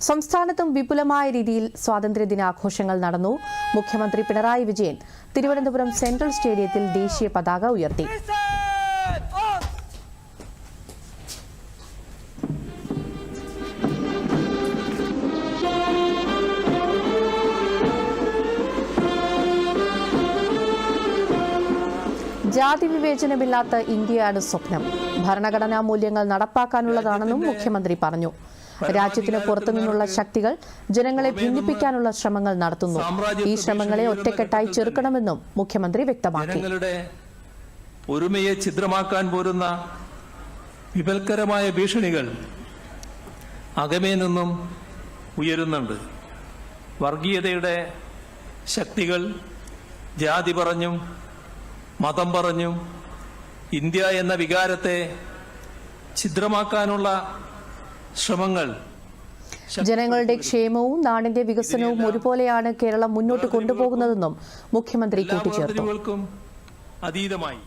സംസ്ഥാനത്തും വിപുലമായ രീതിയിൽ സ്വാതന്ത്ര്യദിനാഘോഷങ്ങൾ നടന്നു. മുഖ്യമന്ത്രി പിണറായി വിജയൻ തിരുവനന്തപുരം സെൻട്രൽ സ്റ്റേഡിയത്തിൽ ദേശീയ പതാക ഉയർത്തി. ജാതി വിവേചനമില്ലാത്ത ഇന്ത്യയാണ് സ്വപ്നം. ഭരണഘടനാ മൂല്യങ്ങൾ നടപ്പാക്കാനുള്ളതാണെന്നും മുഖ്യമന്ത്രി പറഞ്ഞു. രാജ്യത്തിന് പുറത്തുനിന്നുള്ള ശക്തികൾ ജനങ്ങളെ ഭിന്നിപ്പിക്കാനുള്ള ശ്രമങ്ങൾ നടത്തുന്നു. ഈ ശ്രമങ്ങളെ ഒറ്റക്കെട്ടായി ചെറുക്കണമെന്നും മുഖ്യമന്ത്രി വ്യക്തമാക്കി. ജനങ്ങളുടെ ഒരുമയെ ഛിദ്രമാക്കാൻ പോരുന്ന വിപൽക്കരമായ ഭീഷണികൾ അകമേ നിന്നും ഉയരുന്നുണ്ട്. വർഗീയതയുടെ ശക്തികൾ ജാതി പറഞ്ഞും മതം പറഞ്ഞും ഇന്ത്യ എന്ന വികാരത്തെ ഛിദ്രമാക്കാനുള്ള ശ്രമങ്ങൾ. ജനങ്ങളുടെ ക്ഷേമവും നാടിന്റെ വികസനവും ഒരുപോലെയാണ് കേരളം മുന്നോട്ട് കൊണ്ടുപോകുന്നതെന്നും മുഖ്യമന്ത്രി കൂട്ടിച്ചേർത്തു. അതീതമായി